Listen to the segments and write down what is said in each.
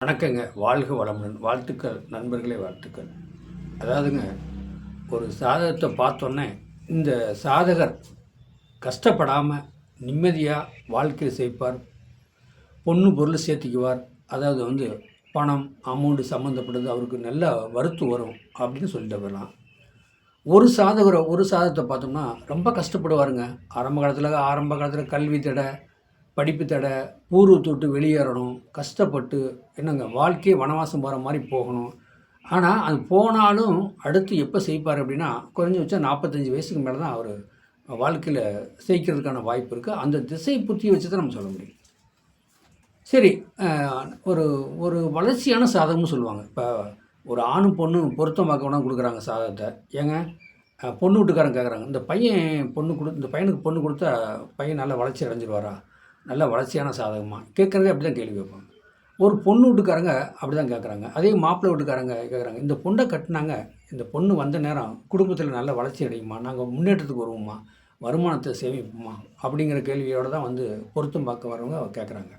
வணக்கங்க. வாழ்க வளமுடன். வாழ்த்துக்கள் நண்பர்களே, வாழ்த்துக்கள். அதாவதுங்க, ஒரு சாதகத்தை பார்த்தோன்னே இந்த சாதகர் கஷ்டப்படாமல் நிம்மதியாக வாழ்க்கையை செய்ப்பார், பொண்ணு பொருள் சேர்த்திக்குவார். அதாவது பணம் அமௌண்ட்டு சம்மந்தப்பட்டது அவருக்கு நல்ல வருத்து வரும் அப்படின்னு சொல்லிட்டு வரலாம். ஒரு சாதகத்தை பார்த்தோம்னா ரொம்ப கஷ்டப்படுவாருங்க. ஆரம்ப காலத்தில் கல்வி தடை, படிப்பு தடை, பூர்வத்தை விட்டு வெளியேறணும், கஷ்டப்பட்டு என்னங்க வாழ்க்கையே வனவாசம் போகிற மாதிரி போகணும். ஆனால் அது போனாலும் அடுத்து எப்போ செய்ப்பார் அப்படின்னா, குறைஞ்சபட்சம் 45 வயசுக்கு மேலே தான் அவர் வாழ்க்கையில் செய்கிறதுக்கான வாய்ப்பு இருக்குது. அந்த திசை புத்தியை வச்சு தான் நம்ம சொல்ல முடியும். சரி, ஒரு ஒரு வளர்ச்சியான சாதகம்னு சொல்லுவாங்க. இப்போ ஒரு ஆணும் பொண்ணும் பொருத்தம் பார்க்க வேணால் கொடுக்குறாங்க சாதகத்தை. ஏங்க, பொண்ணு வீட்டுக்காரங்க கேட்குறாங்க, இந்த பையனுக்கு பொண்ணு கொடுத்தா பையன் நல்லா வளர்ச்சி அடைஞ்சிருவாரா, நல்ல வளர்ச்சியான சாதகமாக கேட்குறதே அப்படி தான் கேள்வி கேட்பாங்க. ஒரு பொண்ணு வீட்டுக்காரங்க அப்படி தான் கேட்குறாங்க. அதே மாப்பிள்ளை வீட்டுக்காரங்க கேட்குறாங்க, இந்த பொண்ணை கட்டினாங்க, இந்த பொண்ணு வந்த நேரம் குடும்பத்தில் நல்ல வளர்ச்சி அடையுமா, நாங்கள் முன்னேற்றத்துக்கு வருவோமா, வருமானத்தை சேமிப்போமா அப்படிங்கிற கேள்வியோடு தான் பொருத்தம் பார்க்க வரவங்க கேட்குறாங்க.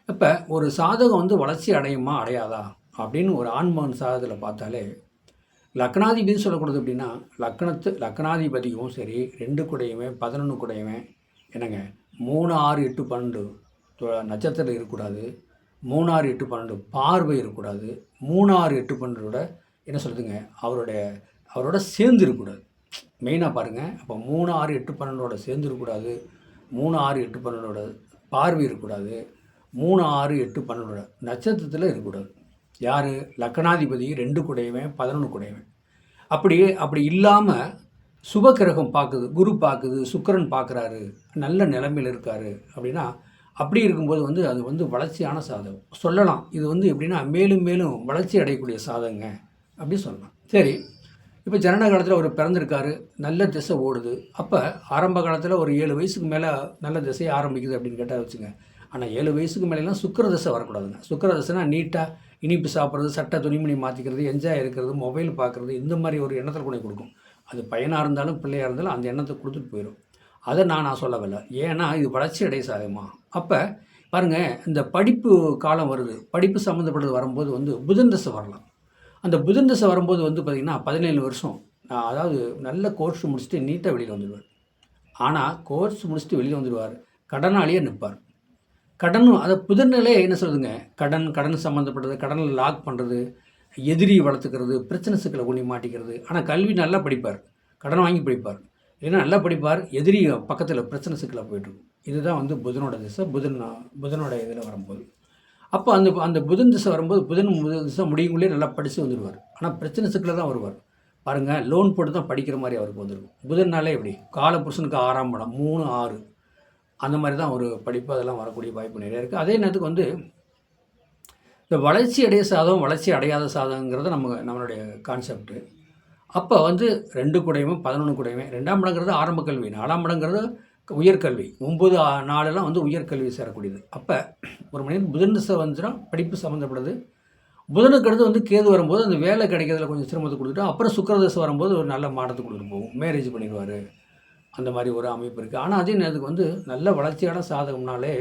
இப்போ ஒரு சாதகம் வளர்ச்சி அடையுமா அடையாதா அப்படின்னு ஒரு ஆண்மகன் சாதகத்தில் பார்த்தாலே, லக்னாதிபதி சொல்லக்கூடாது அப்படின்னா, லக்னாதிபதியும் சரி, 2 கூடையுமே 11 கூடையுமே என்னங்க 3, 6, 8, 12 நட்சத்திரம் இருக்கக்கூடாது. 3, 6, 8, 12 பார்வை இருக்கக்கூடாது. 3, 6, 8, 12 என்ன சொல்லுதுங்க, அவரோட சேர்ந்து இருக்கக்கூடாது. மெயினாக பாருங்கள். அப்போ 3, 6, 8, 12 சேர்ந்து இருக்கக்கூடாது. 3, 6, 8, 12 பார்வை இருக்கக்கூடாது. 3, 6, 8, 12 நட்சத்திரத்தில் இருக்கக்கூடாது. யார்? லக்னாதிபதி 2 கூடையுமே 11 கூடையுமே. அப்படி இல்லாமல் சுபக்கிரகம் பார்க்குது, குரு பார்க்குது, சுக்கிரன் பார்க்குறாரு, நல்ல நிலைமையில் இருக்கார் அப்படின்னா, அப்படி இருக்கும்போது அது வளர்ச்சியான சாதகம் சொல்லலாம். இது எப்படின்னா மேலும் மேலும் வளர்ச்சி அடையக்கூடிய சாதகங்க அப்படி சொல்லலாம். சரி, இப்போ ஜனன காலத்தில் ஒரு பிறந்திருக்காரு, நல்ல திசை ஓடுது. அப்போ ஆரம்ப காலத்தில் ஒரு 7 வயசுக்கு மேலே நல்ல திசையை ஆரம்பிக்குது அப்படின்னு கேட்டால் வச்சுங்க. ஆனால் 7 வயசுக்கு மேலேலாம் சுக்கிர திசை வரக்கூடாதுங்க. சுக்கிர திசைனா நீட்டாக இனிப்பு சாப்பிட்றது, சட்டை துணிமணி மாற்றிக்கிறது, என்ஜாய் இருக்கிறது, மொபைல் பார்க்குறது, இந்த மாதிரி ஒரு எண்ணத்தில் கூட கொடுக்கும். அது பையனாக இருந்தாலும் பிள்ளையாக இருந்தாலும் அந்த எண்ணத்தை கொடுத்துட்டு போயிடும். அதை நான் சொல்லவில்லை. ஏன்னா இது வளர்ச்சி அடைய சாதகமா. அப்போ பாருங்கள், இந்த படிப்பு காலம் வருது, படிப்பு சம்மந்தப்பட்டது வரும்போது புதன் தசை வரலாம். அந்த புதன் தசை வரும்போது பார்த்திங்கன்னா 17 வருஷம், அதாவது நல்ல கோர்ஸ் முடிச்சுட்டு நீட்டாக வெளியில் வந்துடுவார். ஆனால் கோர்ஸ் முடிச்சுட்டு வெளியில் வந்துடுவார், கடனாளியே நிற்பார். கடனும் அதை புதன்நிலை என்ன சொல்லுதுங்க, கடன் சம்மந்தப்பட்டது, கடனில் லாக் பண்ணுறது, எதிரி வளர்த்துக்கிறது, பிரச்சனை சிக்கலை கொண்டு மாட்டிக்கிறது. ஆனால் கல்வி நல்லா படிப்பார், கடன் வாங்கி படிப்பார், இல்லைன்னா நல்லா படிப்பார், எதிரி பக்கத்தில் பிரச்சனை சிக்கலை போய்ட்டுருக்கும். இதுதான் புதனோட திசை. புதனோட இதில் வரும்போது அப்போ அந்த புதன் திசை வரும்போது புதன் திசை முடியுங்களே நல்லா படித்து வந்துடுவார். ஆனால் பிரச்சனை சிக்கலை தான் வருவார். பாருங்கள், லோன் போட்டு தான் படிக்கிற மாதிரி அவருக்கு வந்துருக்கும். புதன்னாலே எப்படி, காலபுருஷனுக்கு 6ஆம் இடம், 3, 6 அந்த மாதிரி தான் ஒரு படிப்பு, அதெல்லாம் வரக்கூடிய வாய்ப்பு நிறையா இருக்குது. அதே நேரத்துக்கு இந்த வளர்ச்சி அடைய சாதகம், வளர்ச்சி அடையாத சாதகங்கிறது நம்மளுடைய கான்செப்ட்டு. அப்போ 2 கூடையுமே 11 கூடையுமே 2ஆம் இடங்கிறது ஆரம்ப கல்வி, 4ஆம் இடங்கிறது உயர்கல்வி, 9, 4 உயர்கல்வி சேரக்கூடியது. அப்போ ஒரு மனிதன் புதன் திசை வந்துச்சுன்னா படிப்பு சம்மந்தப்படுது. புதனுக்கு அடுத்து கேது வரும்போது அந்த வேலை கிடைக்கிறதுல கொஞ்சம் சிரமத்தை கொடுத்துட்டு, அப்புறம் சுக்கிர திசை வரும்போது ஒரு நல்ல மாற்றத்தை கொடுத்துட்டு போகும், மேரேஜ் பண்ணிடுவார். அந்த மாதிரி ஒரு அமைப்பு இருக்குது. ஆனால் அதே நேரத்துக்கு நல்ல வளர்ச்சியான சாதகம்னாலே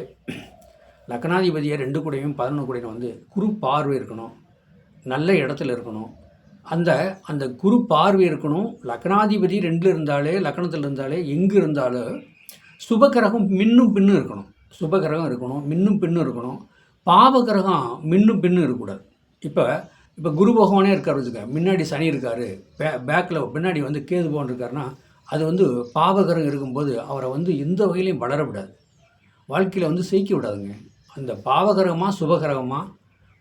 லக்னாதிபதியை 2 கூடையும் 11 கூடையும் குரு பார்வை இருக்கணும், நல்ல இடத்துல இருக்கணும். அந்த குரு பார்வை இருக்கணும். லக்னாதிபதி 2 இருந்தாலே, லக்னத்தில் இருந்தாலே, எங்கே இருந்தாலும் சுபகிரகம் மின்னும் பின்னும் இருக்கணும். சுபகிரகம் இருக்கணும், மின்னும் பின்னும் இருக்கணும். பாவகிரகம் மின்னும் பின்னும் இருக்கக்கூடாது. இப்போ குரு பகவானே இருக்கார் வச்சுக்க, முன்னாடி சனி இருக்கார், பேக்கில் பின்னாடி கேது பகவான் இருக்காருன்னா, அது பாவகிரகம் இருக்கும்போது அவரை எந்த வகையிலையும் வளர விடாது, வாழ்க்கையில் செய்க்க விடாதுங்க. அந்த பாவகிரகமாக சுபகிரகமாக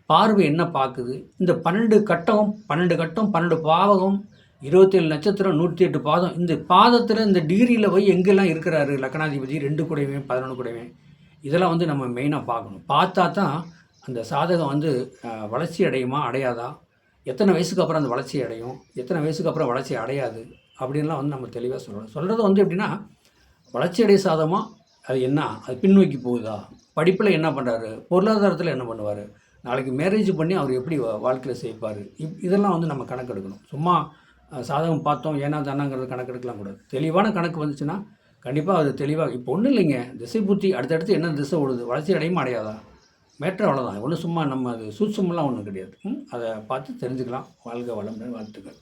பார்வை என்ன பார்க்குது, இந்த 12 கட்டம் 12 பாவகம், 27 நட்சத்திரம், 108 பாதம், இந்த பாதத்தில் இந்த டிகிரியில் போய் எங்கெல்லாம் இருக்கிறாரு லக்னாதிபதி 2 கூடையுமே 11 கூடையுமே, இதெல்லாம் நம்ம மெயினாக பார்க்கணும். பார்த்தா தான் அந்த சாதகம் வளர்ச்சி அடையுமா அடையாதா, எத்தனை வயசுக்கு அப்புறம் அந்த வளர்ச்சி அடையும், எத்தனை வயசுக்கு அப்புறம் வளர்ச்சி அடையாது அப்படின்லாம் நம்ம தெளிவாக சொல்லணும். சொல்கிறது எப்படின்னா, வளர்ச்சி அடைய சாதகமாக அது என்ன, அது பின்னோக்கி போகுதா, படிப்பில் என்ன பண்ணுறாரு, பொருளாதாரத்தில் என்ன பண்ணுவார், நாளைக்கு மேரேஜ் பண்ணி அவர் எப்படி வாழ்க்கையில் செய்ப்பார், இதெல்லாம் நம்ம கணக்கெடுக்கணும். சும்மா சாதகம் பார்த்தோம் ஏன்னா தானாங்கிறது கணக்கெடுக்கலாம் கூடாது. தெளிவான கணக்கு வந்துச்சுன்னா கண்டிப்பாக அது தெளிவாக. இப்போ ஒன்றும் இல்லைங்க, திசை புத்தி அடுத்தடுத்து என்ன திசை ஓடுது, வளர்ச்சி அடையுமா அடையாதா, மேட்ரு அவ்வளோதான். இவ்வளோ சும்மா நம்ம அது சூட்சுமம்லாம் ஒன்றும் கிடையாது. அதை பார்த்து தெரிஞ்சுக்கலாம். வாழ்க வளமுடன், வாழ்த்துக்கள்.